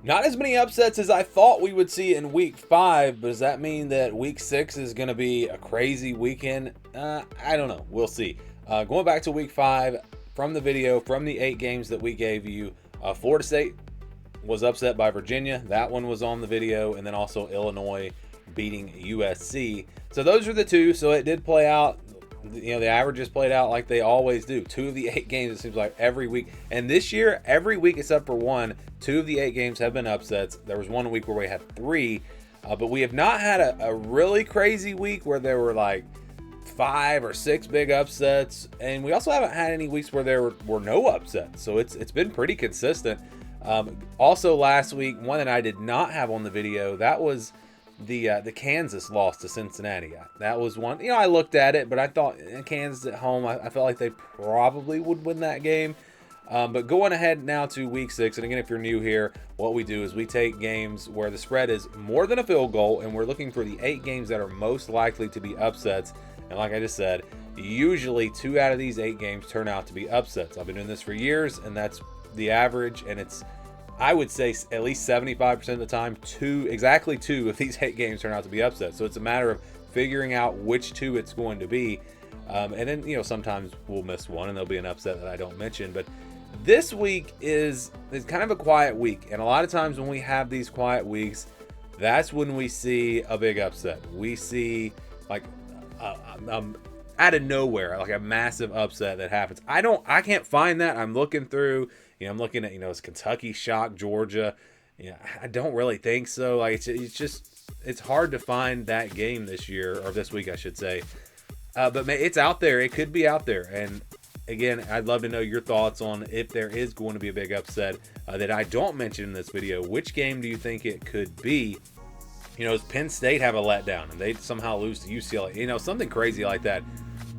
Not as many upsets as I thought we would see in week 5, but does that mean that week 6 is going to be a crazy weekend? I don't know. We'll see. Going back to week 5, from the video, from the 8 games that we gave you, Florida State was upset by Virginia. That one was on the video, and then also Illinois beating USC. So those are the two. So it did play out. You know, the averages played out like they always do. 2 of the 8 games, it seems like, every week. And this year, every week except for one, 2 of the 8 games have been upsets. There was one week where we had 3, but we have not had a really crazy week where there were like 5 or 6 big upsets. And we also haven't had any weeks where there were no upsets. So it's been pretty consistent. Also last week, one that I did not have on the video, that was the Kansas loss to Cincinnati. That was one, you know, I looked at it, but I thought Kansas at home, I felt like they probably would win that game. But going ahead now to week 6, and again, if you're new here, what we do is we take games where the spread is more than a field goal, and we're looking for the 8 games that are most likely to be upsets. And like I just said, usually 2 out of these 8 games turn out to be upsets. I've been doing this for years, and that's the average, and it's, I would say, at least 75% of the time, exactly two of these 8 games turn out to be upsets. So it's a matter of figuring out which 2 it's going to be. And then, you know, sometimes we'll miss one and there'll be an upset that I don't mention. But this week is kind of a quiet week. And a lot of times when we have these quiet weeks, that's when we see a big upset. We see like out of nowhere, like a massive upset that happens. I can't find that. I'm looking through, you know, I'm looking at, you know, is Kentucky shock Georgia? Yeah, I don't really think so. Like it's hard to find that game this year, or this week, I should say. But it's out there. It could be out there. And again, I'd love to know your thoughts on if there is going to be a big upset that I don't mention in this video. Which game do you think it could be? You know, does Penn State have a letdown and they somehow lose to UCLA? You know, something crazy like that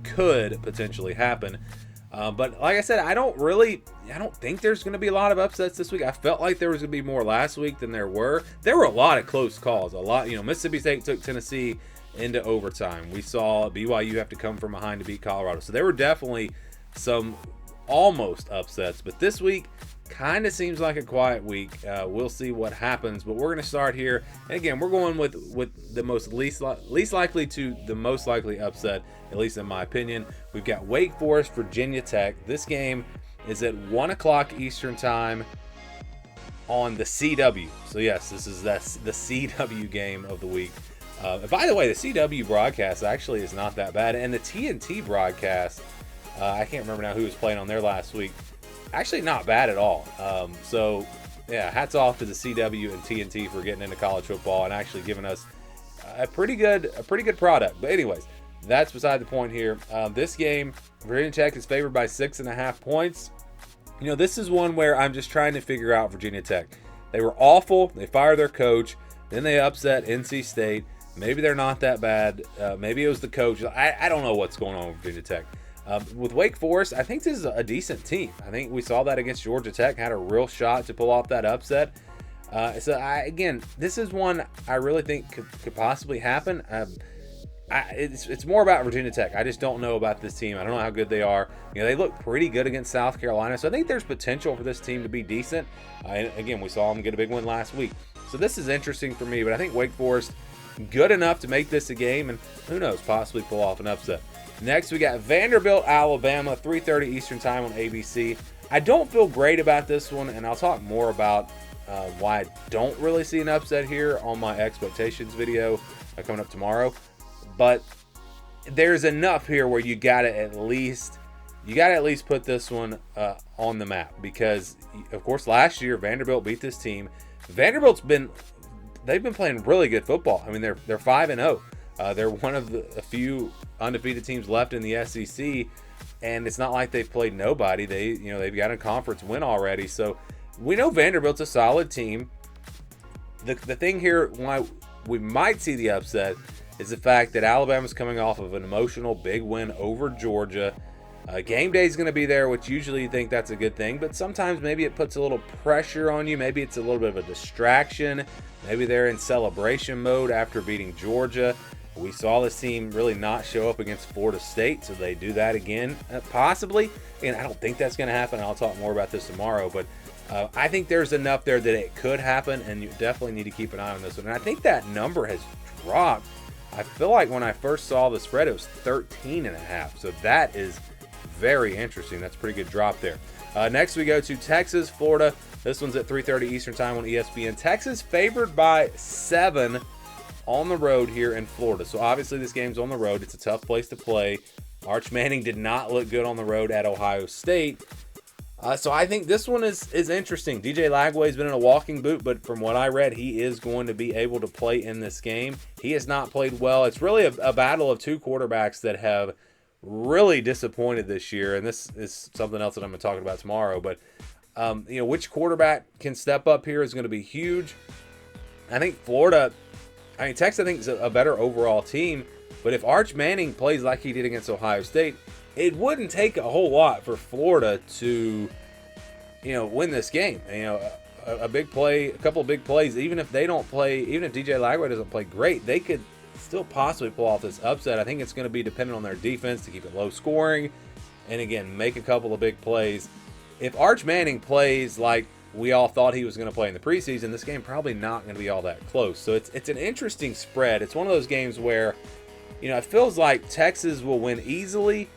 could potentially happen. But like I said, I don't think there's going to be a lot of upsets this week. I felt like there was going to be more last week than there were. There were a lot of close calls. A lot, you know, Mississippi State took Tennessee into overtime. We saw BYU have to come from behind to beat Colorado. So there were definitely some almost upsets. But this week kind of seems like a quiet week. We'll see what happens. But we're going to start here. And again, we're going with the least likely to the most likely upset, at least in my opinion. We've got Wake Forest, Virginia Tech. This game is at 1 o'clock Eastern time on the CW. So yes, this is the CW game of the week. By the way, the CW broadcast actually is not that bad. And the TNT broadcast, I can't remember now who was playing on there last week. Actually not bad at all. So yeah, hats off to the CW and TNT for getting into college football and actually giving us a pretty good product. But anyways, that's beside the point here. This game, Virginia Tech is favored by 6.5 points. You know, this is one where I'm just trying to figure out Virginia Tech. They were awful. They fired their coach. Then they upset NC State. Maybe they're not that bad. Maybe it was the coach. I don't know what's going on with Virginia Tech. With Wake Forest, I think this is a decent team. I think we saw that against Georgia Tech. Had a real shot to pull off that upset. Again, this is one I really think could possibly happen. It's more about Virginia Tech. I just don't know about this team. I don't know how good they are. You know, they look pretty good against South Carolina, so I think there's potential for this team to be decent. And again, we saw them get a big win last week. So this is interesting for me, but I think Wake Forest good enough to make this a game, and who knows, possibly pull off an upset. Next, we got Vanderbilt, Alabama, 3:30 Eastern time on ABC. I don't feel great about this one, and I'll talk more about why I don't really see an upset here on my expectations video coming up tomorrow. But there's enough here where you gotta at least put this one on the map, because of course last year Vanderbilt beat this team. They've been playing really good football. I mean, they're 5-0. They're one of a few undefeated teams left in the SEC, and it's not like they've played nobody. They've got a conference win already, so we know Vanderbilt's a solid team. The thing here why we might see the upset is the fact that Alabama's coming off of an emotional big win over Georgia. Game day is going to be there, which usually you think that's a good thing, but sometimes maybe it puts a little pressure on you. Maybe it's a little bit of a distraction. Maybe they're in celebration mode after beating Georgia. We saw this team really not show up against Florida State, so they do that again, possibly. And I don't think that's going to happen. I'll talk more about this tomorrow, but I think there's enough there that it could happen, and you definitely need to keep an eye on this one. And I think that number has dropped. I feel like when I first saw the spread, it was 13.5. So that is very interesting. That's a pretty good drop there. Next we go to Texas, Florida. This one's at 3:30 Eastern time on ESPN. Texas favored by 7 on the road here in Florida. So obviously this game's on the road. It's a tough place to play. Arch Manning did not look good on the road at Ohio State. So I think this one is interesting. DJ Lagway's been in a walking boot, but from what I read, he is going to be able to play in this game. He has not played well. It's really a battle of two quarterbacks that have really disappointed this year, and this is something else that I'm going to talk about tomorrow. But which quarterback can step up here is going to be huge. I think Texas I think is a better overall team, but if Arch Manning plays like he did against Ohio State, it wouldn't take a whole lot for Florida to, win this game. A big play, a couple of big plays, even if they don't play, even if DJ Lagway doesn't play great, they could still possibly pull off this upset. I think it's going to be dependent on their defense to keep it low scoring and, again, make a couple of big plays. If Arch Manning plays like we all thought he was going to play in the preseason, this game probably not going to be all that close. So it's an interesting spread. It's one of those games where, it feels like Texas will win easily,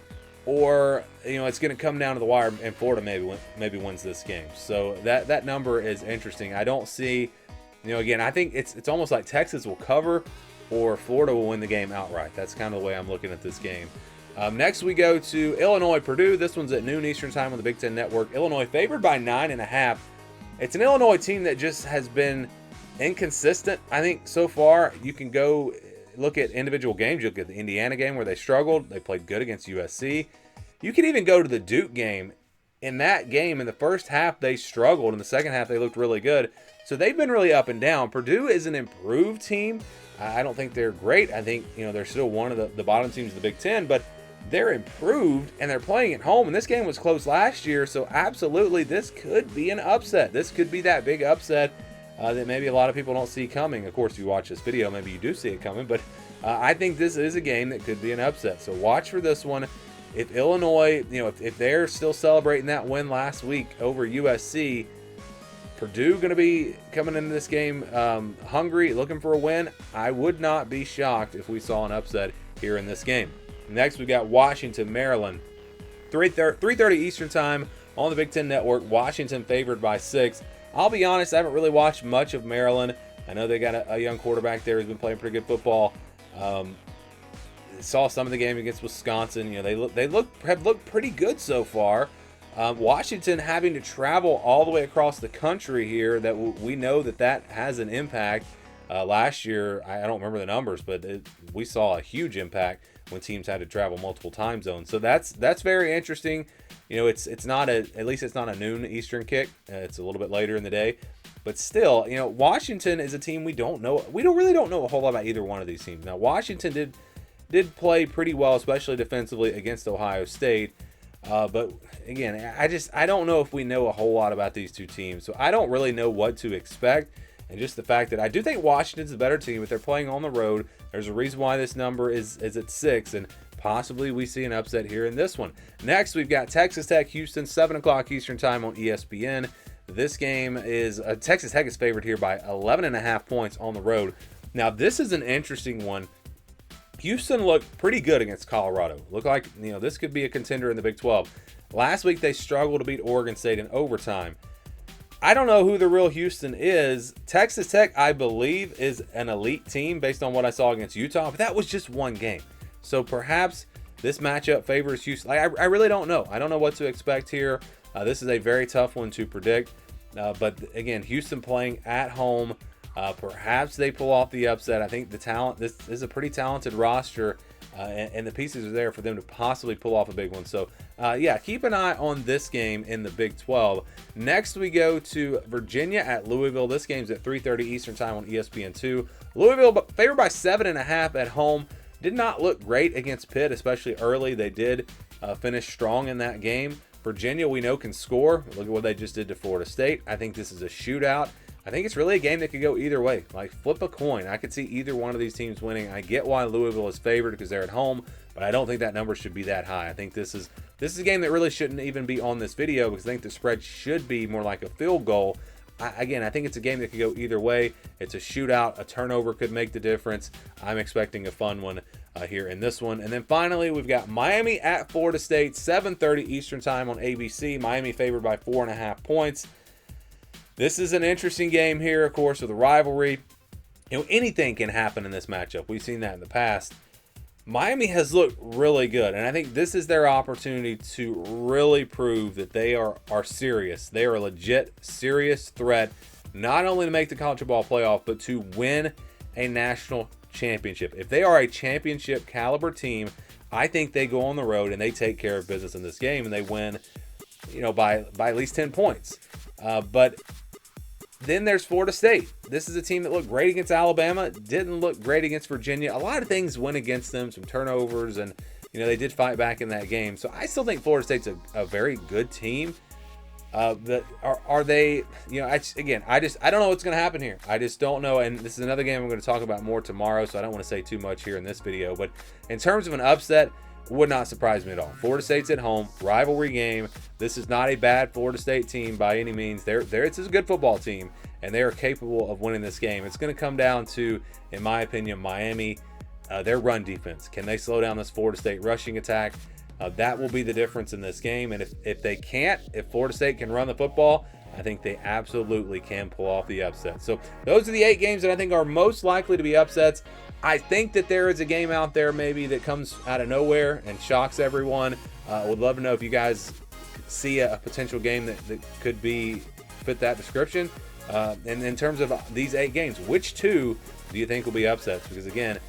or it's going to come down to the wire, and Florida maybe wins this game. So that number is interesting. I don't see, again, I think it's almost like Texas will cover, or Florida will win the game outright. That's kind of the way I'm looking at this game. Next we go to Illinois, Purdue. This one's at noon Eastern time on the Big Ten Network. Illinois favored by 9.5. It's an Illinois team that just has been inconsistent. I think so far you can go look at individual games. You look at the Indiana game where they struggled. They played good against USC. You can even go to the Duke game. In that game, in the first half, they struggled. In the second half, they looked really good. So they've been really up and down. Purdue is an improved team. I don't think they're great. I think, they're still one of the bottom teams of the Big Ten, but they're improved, and they're playing at home. And this game was close last year, so absolutely this could be an upset. This could be that big upset that maybe a lot of people don't see coming. Of course, if you watch this video, maybe you do see it coming, but I think this is a game that could be an upset. So watch for this one. If Illinois, if they're still celebrating that win last week over USC, Purdue going to be coming into this game hungry, looking for a win. I would not be shocked if we saw an upset here in this game. Next, we've got Washington, Maryland. 3:30 Eastern time on the Big Ten Network. Washington favored by 6. I'll be honest, I haven't really watched much of Maryland. I know they got a young quarterback there who's been playing pretty good football. Saw some of the game against Wisconsin. They have looked pretty good so far. Washington having to travel all the way across the country here, that we know that has an impact. Last year, I don't remember the numbers, but we saw a huge impact when teams had to travel multiple time zones. So that's very interesting. It's not at least it's not a noon Eastern kick. It's a little bit later in the day, but still, Washington is a team we don't know. We really don't know a whole lot about either one of these teams. Now, Washington did play pretty well, especially defensively against Ohio State. But again, I don't know if we know a whole lot about these two teams, so I don't really know what to expect. And just the fact that I do think Washington's a better team, but they're playing on the road. There's a reason why this number is at 6, and possibly we see an upset here in this one. Next, we've got Texas Tech, Houston, 7 o'clock Eastern time on ESPN. This game is Texas Tech is favored here by 11.5 points on the road. Now, this is an interesting one. Houston looked pretty good against Colorado. Looked like, this could be a contender in the Big 12. Last week, they struggled to beat Oregon State in overtime. I don't know who the real Houston is. Texas Tech, I believe, is an elite team based on what I saw against Utah, but that was just one game. So perhaps this matchup favors Houston. I really don't know. I don't know what to expect here. This is a very tough one to predict. But again, Houston playing at home. Perhaps they pull off the upset. I think this is a pretty talented roster, and the pieces are there for them to possibly pull off a big one. So, keep an eye on this game in the Big 12. Next, we go to Virginia at Louisville. This game's at 3:30 Eastern time on ESPN2. Louisville favored by 7.5 at home. Did not look great against Pitt, especially early. They did finish strong in that game. Virginia, we know, can score. Look at what they just did to Florida State. I think this is a shootout. I think it's really a game that could go either way. Like, flip a coin. I could see either one of these teams winning. I get why Louisville is favored because they're at home, but I don't think that number should be that high. I think this is a game that really shouldn't even be on this video because I think the spread should be more like a field goal. I think it's a game that could go either way. It's a shootout. A turnover could make the difference. I'm expecting a fun one here in this one. And then finally, we've got Miami at Florida State, 7:30 Eastern time on ABC. Miami favored by 4.5 points. This is an interesting game here, of course, with a rivalry. You know, anything can happen in this matchup. We've seen that in the past. Miami has looked really good, and I think this is their opportunity to really prove that they are serious. They are a legit, serious threat, not only to make the college football playoff, but to win a national championship. If they are a championship caliber team, I think they go on the road and they take care of business in this game, and they win, you know, by at least 10 points. But then there's Florida State. This is a team that looked great against Alabama, didn't look great against Virginia. A lot of things went against them, some turnovers, and you know they did fight back in that game. So I still think Florida State's a very good team. Are they? You know, I don't know what's going to happen here. I just don't know. And this is another game I'm going to talk about more tomorrow, so I don't want to say too much here in this video. But in terms of an upset, would not surprise me at all. Florida State's at home, rivalry game. This is not a bad Florida State team by any means. It's a good football team, and they are capable of winning this game. It's going to come down to, in my opinion, Miami, their run defense. Can they slow down this Florida State rushing attack? That will be the difference in this game. And if they can't, if Florida State can run the football, I think they absolutely can pull off the upset. So those are the 8 games that I think are most likely to be upsets. I think that there is a game out there maybe that comes out of nowhere and shocks everyone. I would love to know if you guys see a potential game that could fit that description. And in terms of these 8 games, which 2 do you think will be upsets? Because again,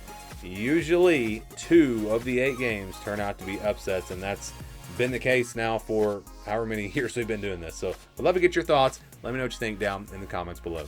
usually 2 of the 8 games turn out to be upsets, and that's been the case now for however many years we've been doing this. So I'd love to get your thoughts. Let me know what you think down in the comments below.